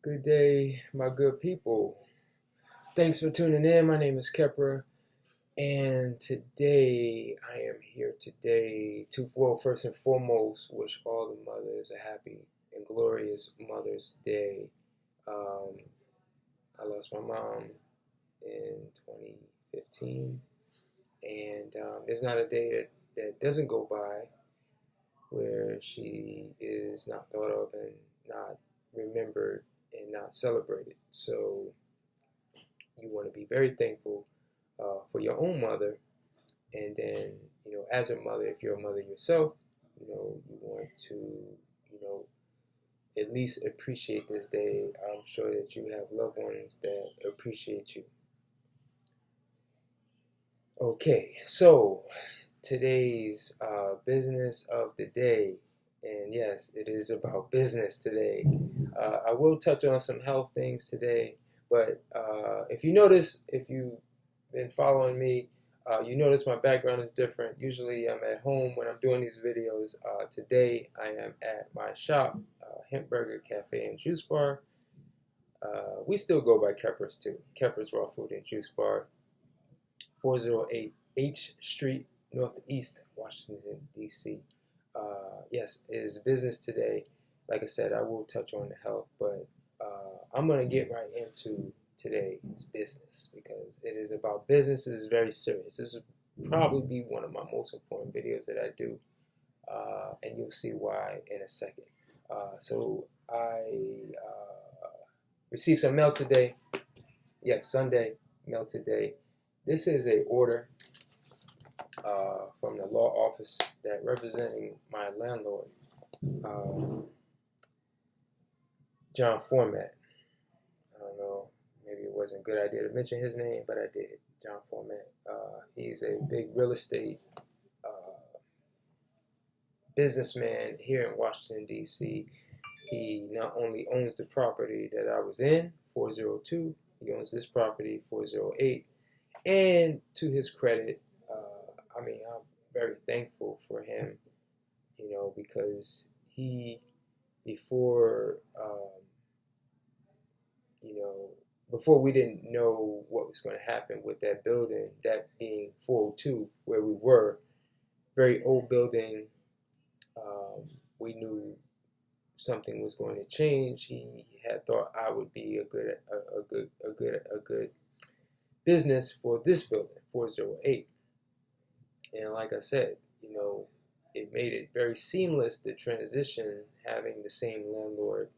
Good day, my good people. Thanks for tuning in. My name is Khepraraw, and today I am here today to, well, first and foremost, wish all the mothers a happy and glorious Mother's Day. Um, I lost my mom in 2015, and there's not a day that doesn't go by where she is not thought of and not remembered and not celebrated. So you want to be very thankful for your own mother, and then as a mother, if you're a mother yourself, you want to at least appreciate this day. I'm sure that you have loved ones that appreciate you. Okay, so today's business of the day, and yes, it is about business today. I will touch on some health things today, but if you notice, if you've been following me, you notice my background is different. Usually I'm at home when I'm doing these videos. Today I am at my shop, Hemp Burger Cafe and Juice Bar. We still go by Keppers too. Keppers Raw Food and Juice Bar, 408 H Street, Northeast, Washington, D.C. Yes, it is business today. Like I said, I will touch on the health, but I'm going to get right into today's business because it is about business. It is very serious. This will probably be one of my most important videos that I do, and you'll see why in a second. So I received some mail today. Yes, Sunday, mail today. This is a order from the law office that representing my landlord, John Format. I don't know, maybe it wasn't a good idea to mention his name, but I did. John Format. He's a big real estate businessman here in Washington, D.C. He not only owns the property that I was in, 402, he owns this property, 408. And to his credit, I'm very thankful for him, because he, before, you know, before we didn't know what was going to happen with that building, that being 402, where we were, very old building. We knew something was going to change. He had thought I would be a good business for this building, 408. And like I said, it made it very seamless, the transition, having the same landlord,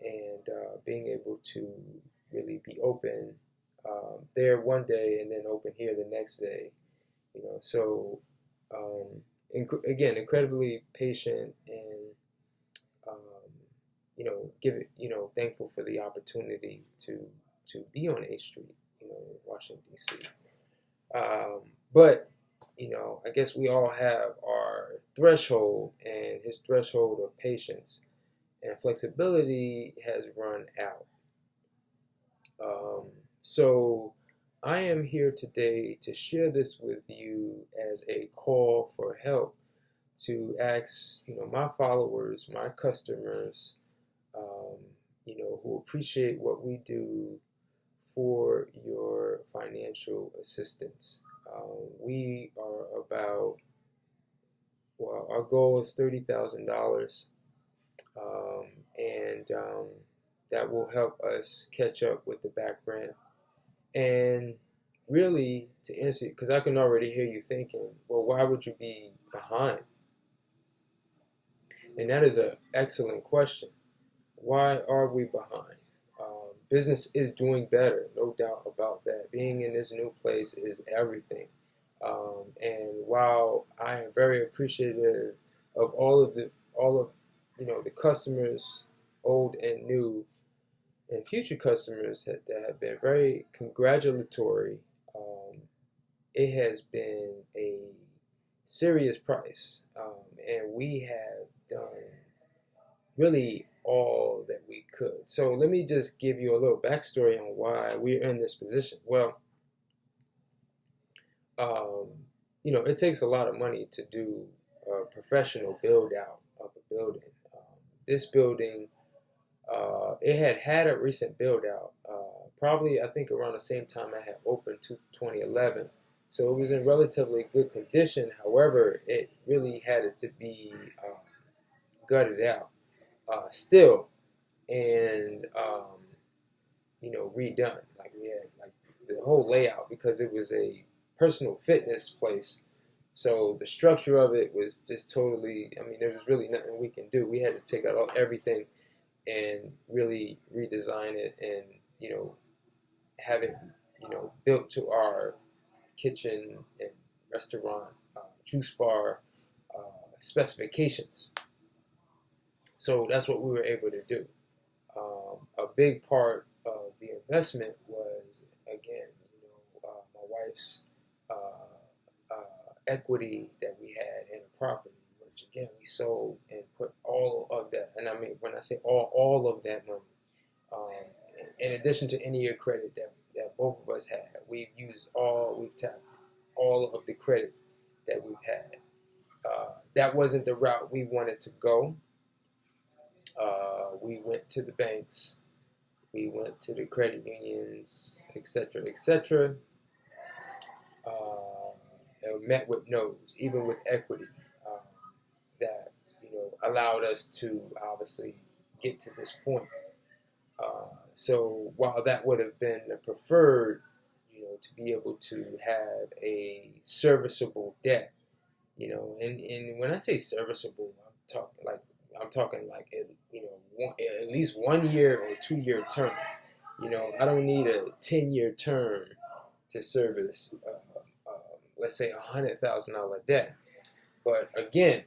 and being able to really be open there one day and then open here the next day. So again, incredibly patient and um, thankful for the opportunity to be on 8th Street, Washington D.C. But I guess we all have our threshold, and his threshold of patience and flexibility has run out. So I am here today to share this with you as a call for help, to ask my followers, my customers, who appreciate what we do, for your financial assistance. We are about, well, our goal is $30,000, and that will help us catch up with the back rent. And really, to answer, because I can already hear you thinking, well, why would you be behind? And that is an excellent question. Why are we behind? Business is doing better, no doubt about that. Being in this new place is everything. And while I am very appreciative of all of the customers, old and new, and future customers that have been very congratulatory, it has been a serious price, and we have done really all that we could. So let me just give you a little backstory on why we're in this position. Well, um, it takes a lot of money to do a professional build out of a building. This building It had a recent build out, probably I think around the same time I had opened to 2011. So it was in relatively good condition. However, it really had it to be gutted out still, and redone. Like we had like the whole layout because it was a personal fitness place. So the structure of it was just totally. I mean, there was really nothing we can do. We had to take out everything and really redesign it, and have it built to our kitchen and restaurant, juice bar specifications. So that's what we were able to do. A big part of the investment was, again, my wife's equity that we had in a property, which again we sold and put all of that. And I mean, when I say all of that money, um, in addition to any year credit that both of us had, we've tapped all of the credit that we've had. That wasn't the route we wanted to go. We went to the banks, we went to the credit unions, etc., etc., and met with no's, even with equity, um, that allowed us to obviously get to this point. So while that would have been the preferred, to be able to have a serviceable debt, and when I say serviceable, I'm talking like at least 1 year or 2 year term. I don't need a 10 year term to service, let's say $100,000 debt. But again,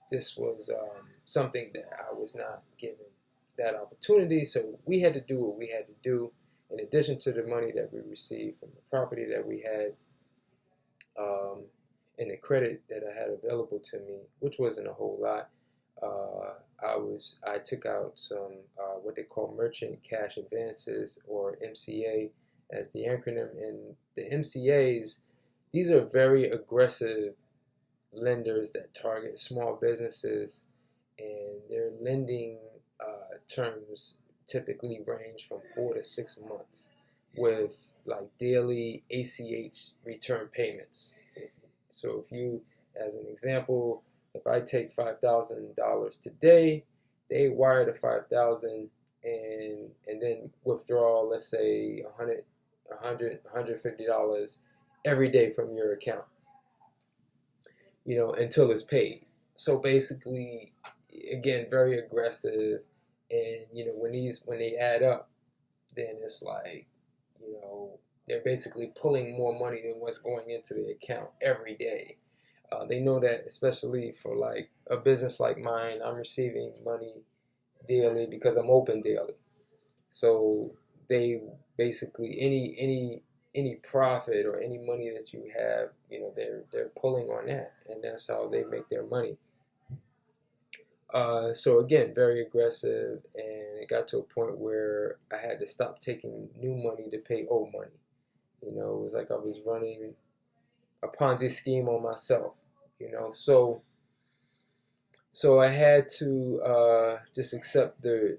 this was something that I was not given that opportunity. So we had to do what we had to do. In addition to the money that we received from the property that we had, and the credit that I had available to me, which wasn't a whole lot, I took out some what they call merchant cash advances, or MCA as the acronym. And the MCAs, these are very aggressive lenders that target small businesses, and their lending terms typically range from 4 to 6 months, with like daily ACH return payments. So if you, as an example, if I take $5,000 today, they wire the 5,000 and then withdraw, let's say 150 dollars every day from your account, until it's paid. So basically, again, very aggressive. And when they add up, then it's like, they're basically pulling more money than what's going into the account every day. They know that, especially for like a business like mine, I'm receiving money daily because I'm open daily. So they basically, any profit or any money that you have, they're pulling on that, and that's how they make their money. So again, very aggressive, and it got to a point where I had to stop taking new money to pay old money. It was like I was running a Ponzi scheme on myself. So I had to just accept the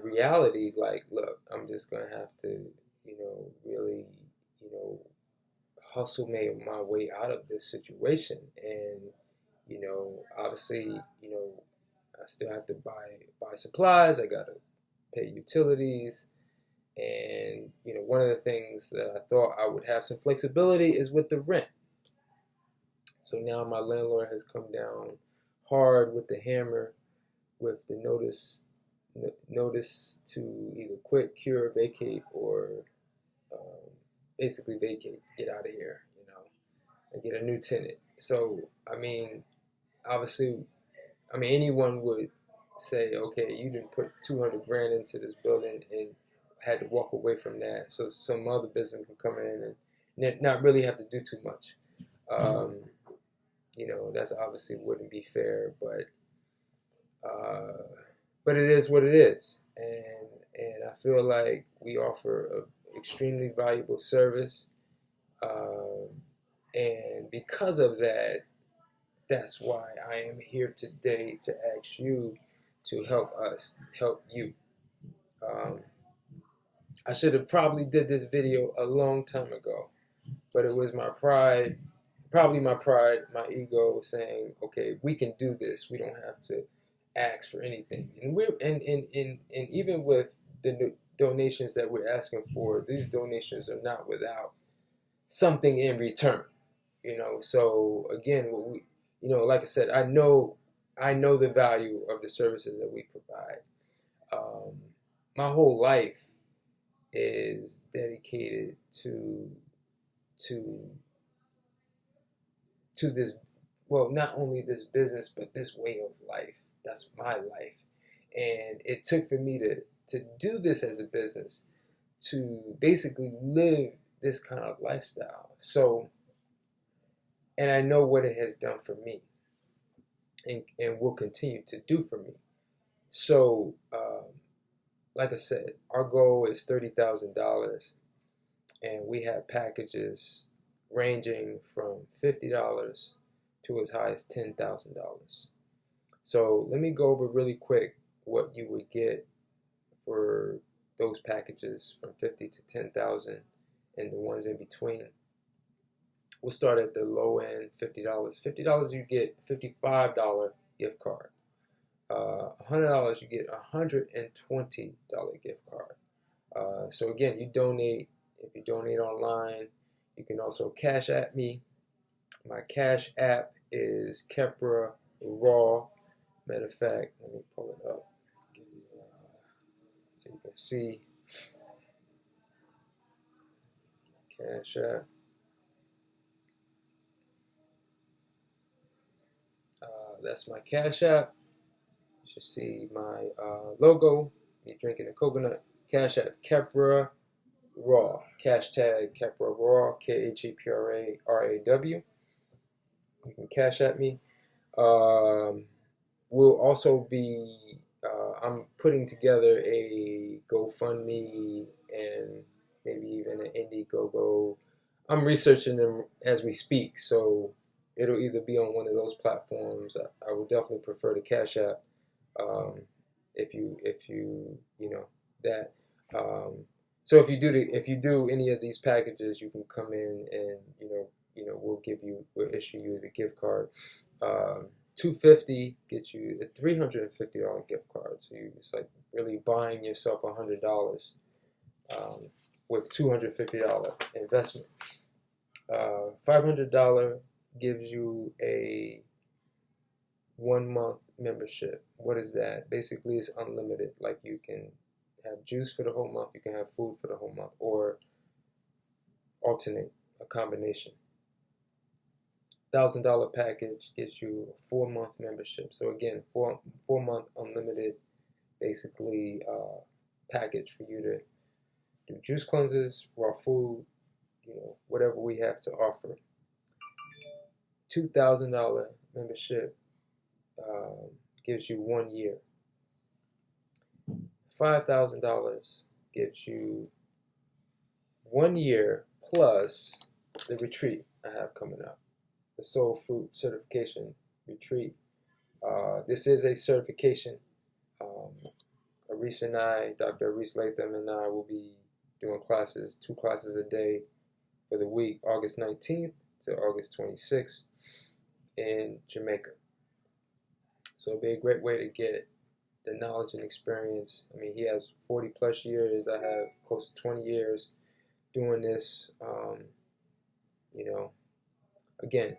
reality. Like, look, I'm just gonna have to, really, you know, hustle my way out of this situation. And obviously, I still have to buy supplies. I gotta pay utilities. And one of the things that I thought I would have some flexibility is with the rent. So now my landlord has come down hard with the hammer, with the notice to either quit, cure, vacate, or um, basically vacate, get out of here, and get a new tenant. So I mean, obviously, anyone would say, okay, you didn't put 200 grand into this building and had to walk away from that, so some other business can come in and not really have to do too much. Um, that's obviously wouldn't be fair, uh, but it is what it is, and I feel like we offer a extremely valuable service, um, and because of that, that's why I am here today to ask you to help us help you. Um, I should have probably did this video a long time ago, but it was my pride, probably my pride, my ego saying, okay, we can do this. We don't have to ask for anything. And and even with the donations that we're asking for, these donations are not without something in return. So again, what we, like I said, I know the value of the services that we provide. Um, my whole life is dedicated to to this, well, not only this business, but this way of life. That's my life. And it took for me to do this as a business, to basically live this kind of lifestyle. So, and I know what it has done for me, and will continue to do for me. So, like I said, our goal is $30,000, and we have packages ranging from $50 to as high as $10,000. So let me go over really quick what you would get for those packages from 50 to 10,000 and the ones in between. We'll start at the low end, $50. $50 you get a $55 gift card. $100 you get a $120 gift card. So again, you donate. If you donate online, you can also Cash App me. My Cash App is khepraraw. Matter of fact, let me pull it up so you can see. Cash App. That's my Cash App. You should see my logo. Me drinking a coconut. Cash App khepraraw. Hashtag khepraraw. khepraraw. You can Cash App me. We'll also be, I'm putting together a GoFundMe and maybe even an Indiegogo. I'm researching them as we speak, so it'll either be on one of those platforms. I would definitely prefer the Cash App, if you that. So if you do any of these packages, you can come in and we'll issue you the gift card. $250 gets you a $350 gift card. So you're just like really buying yourself $100 with $250 investment. $500 gives you a 1 month membership. What is that? Basically, it's unlimited. Like you can have juice for the whole month, you can have food for the whole month, or alternate, a combination. $1,000 package gets you a 4 month membership. So again, 4 month unlimited, basically package for you to do juice cleanses, raw food, whatever we have to offer. $2,000 membership gives you 1 year. $5,000 gives you 1 year plus the retreat I have coming up, the Soul Food Certification Retreat. This is a certification. Dr. Aris Latham and I will be doing classes, 2 classes a day for the week, August 19th to August 26th in Jamaica. So it'll be a great way to get the knowledge and experience. I mean, he has 40 plus years. I have close to 20 years doing this. Again,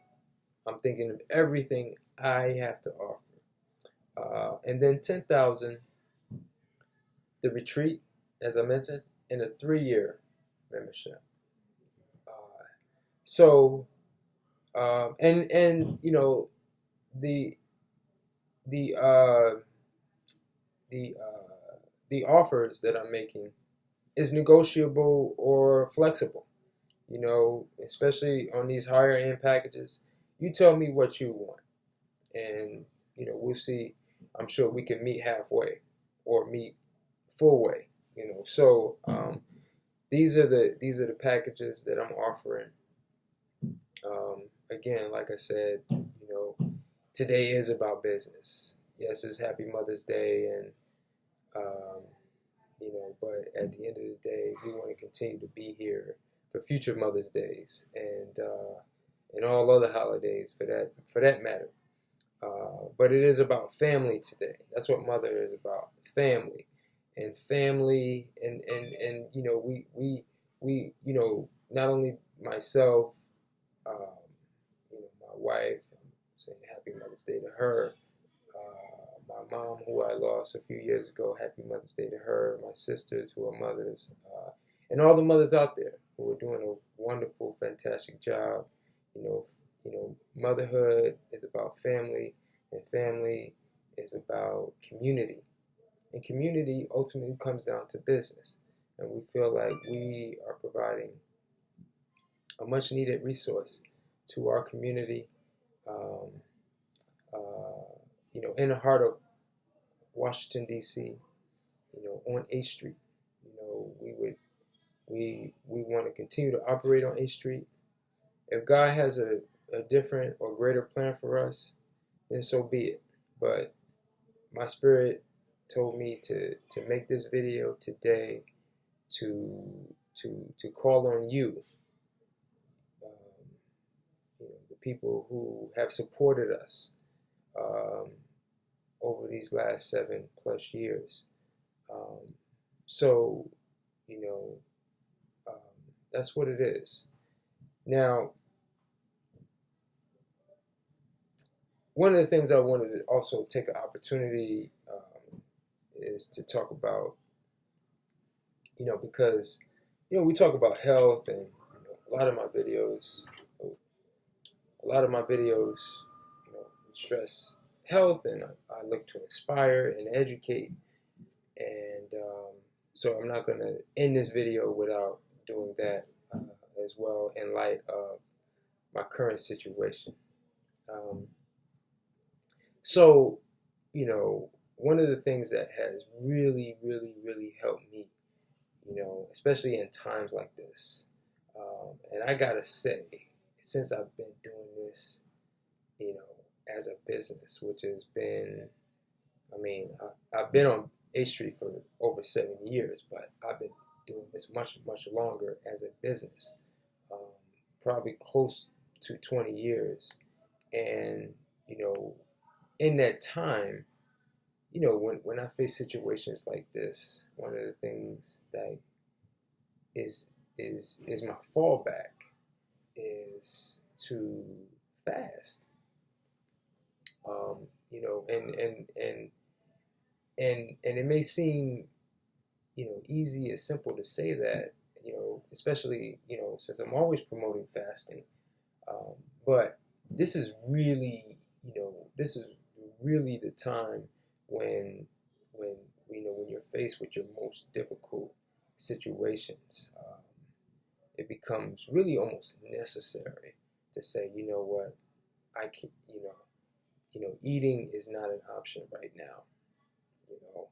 I'm thinking of everything I have to offer. And then 10,000, the retreat, as I mentioned, and a 3-year membership. The offers that I'm making is negotiable or flexible. Especially on these higher end packages, you tell me what you want, and we'll see. I'm sure we can meet halfway or meet full way. So these are the packages that I'm offering. Again, like I said, today is about business. Yes, it's Happy Mother's Day, and But at the end of the day, we want to continue to be here for future Mother's Days and all other holidays for that matter. But it is about family today. That's what Mother is about: family, and family, and we not only myself, um, my wife. I'm saying Happy Mother's Day to her. My mom, who I lost a few years ago, Happy Mother's Day to her. My sisters, who are mothers, and all the mothers out there who are doing a wonderful, fantastic job. Motherhood is about family, and family is about community, and community ultimately comes down to business. And we feel like we are providing a much-needed resource to our community. Um, in the heart of Washington D.C., on 8th Street. We want to continue to operate on 8th Street. If God has a different or greater plan for us, then so be it. But my spirit told me to make this video today to call on you, the people who have supported us um, over these last 7+ years. So, you know, um, that's what it is. Now, one of the things I wanted to also take an opportunity is to talk about, because, we talk about health, and a lot of my videos, stress health, and I look to inspire and educate. And so I'm not going to end this video without doing that as well, in light of my current situation. So, one of the things that has really, really, really helped me, especially in times like this, and I gotta say, since I've been doing this, as a business, which has been, I've been on 8th Street for over 7 years, but I've been doing this much, much longer as a business, um, probably close to 20 years. And, in that time, when I face situations like this, one of the things that is my fallback is to fast. And it may seem, easy and simple to say that, especially, since I'm always promoting fasting. But this is really, the time when when when you're faced with your most difficult situations. It becomes really almost necessary to say, you know what, I can, eating is not an option right now. You know,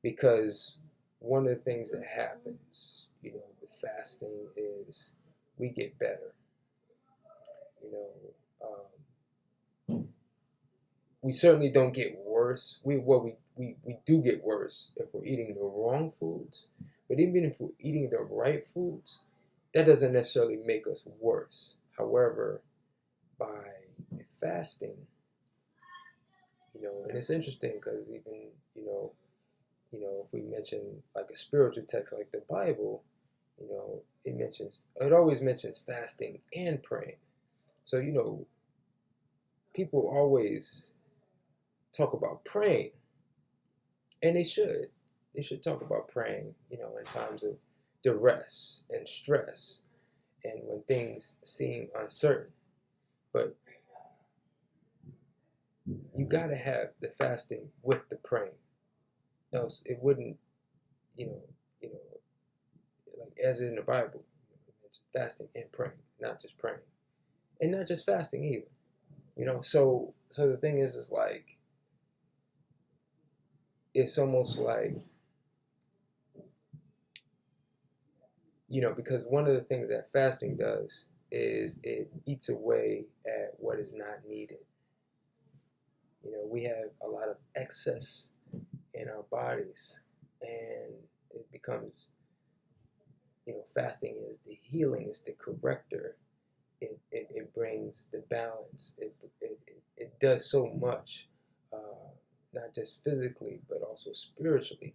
because one of the things that happens, with fasting is we get better. You know, we certainly don't get worse. We do get worse if we're eating the wrong foods. But even if we're eating the right foods, that doesn't necessarily make us worse. However, by fasting, and it's interesting because even, if we mention like a spiritual text like the Bible, it always mentions fasting and praying. So, people always talk about praying, and they should. They should talk about praying, in times of duress and stress and when things seem uncertain. But you got to have the fasting with the praying. Else it wouldn't, you know, you know, like as in the Bible, it's fasting and praying, not just praying, and not just fasting either. So the thing is like it's almost like, because one of the things that fasting does is it eats away at what is not needed. We have a lot of excess in our bodies, becomes, fasting is the healing, it's the corrector. It brings the balance. It does so much, not just physically but also spiritually.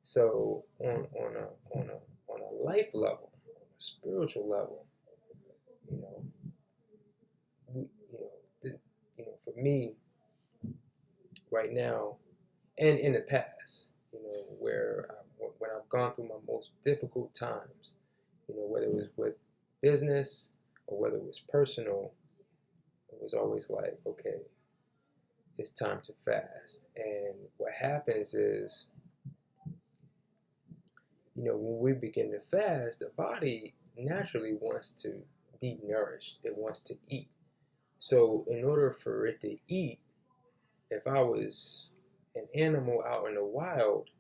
So on a life level, on a spiritual level, you know, we, for me right now and in the past, when I've gone through my most difficult times, whether it was with business or whether it was personal, it was always like, okay, it's time to fast. And what happens is, when we begin to fast, the body naturally wants to be nourished. It wants to eat. So in order for it to eat, if I was an animal out in the wild,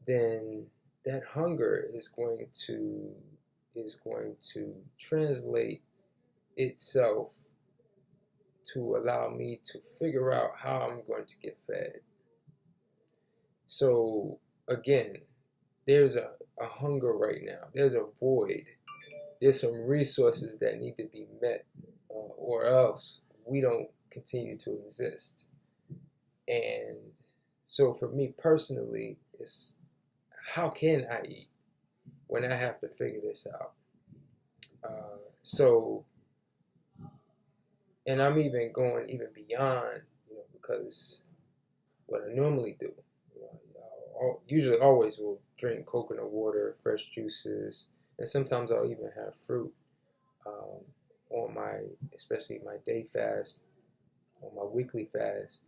then that hunger is going to translate itself to allow me to figure out how I'm going to get fed. So again, there's a hunger right now. There's a void. There's some resources that need to be met, or else we don't continue to exist. And so for me personally, it's how can I eat when I have to figure this out? So, and I'm even going even beyond, because what I normally do, usually always will drink coconut water, fresh juices, and sometimes I'll even have fruit on especially my day fast, on my weekly fast.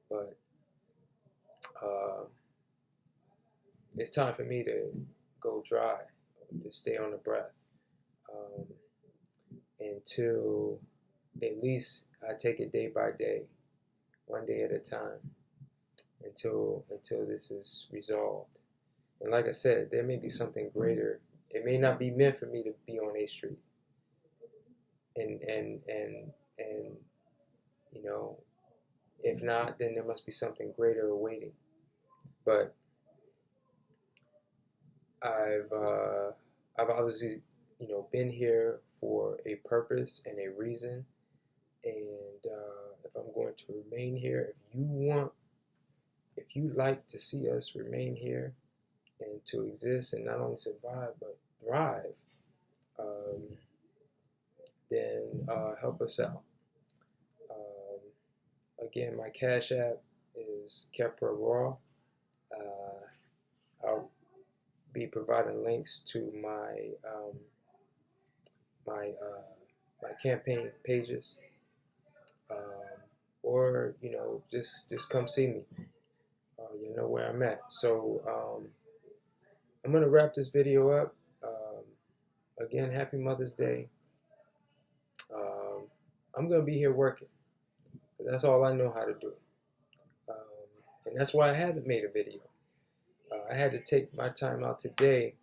But it's time for me to go dry, to stay on the breath, until at least I take it day by day, one day at a time, until this is resolved. And like I said, there may be something greater. It may not be meant for me to be on A Street. And if not, then there must be something greater awaiting. But I've obviously, been here for a purpose and a reason. And if I'm going to remain here, if you like to see us remain here and to exist and not only survive but thrive, then help us out. Again, my Cash App is khepraraw. I'll be providing links to my campaign pages, or just come see me. You know where I'm at. So I'm gonna wrap this video up. Again, happy Mother's Day. I'm gonna be here working. That's all I know how to do, and that's why I haven't made a video. I had to take my time out today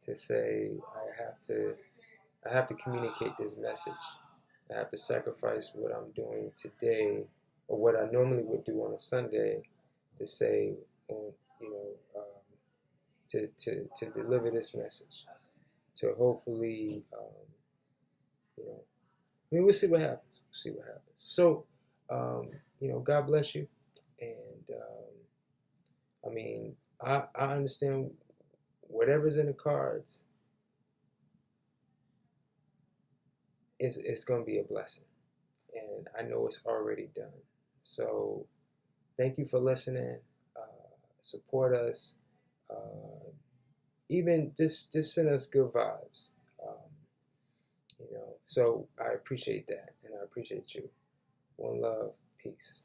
to say I have to communicate this message. I have to sacrifice what I'm doing today, or what I normally would do on a Sunday, to say, to deliver this message, to hopefully, we'll see what happens. We'll see what happens. So, God bless you, and I understand whatever's in the cards. It's going to be a blessing, and I know it's already done. So thank you for listening. Support us. Even just send us good vibes. So I appreciate that, and I appreciate you. One love, peace.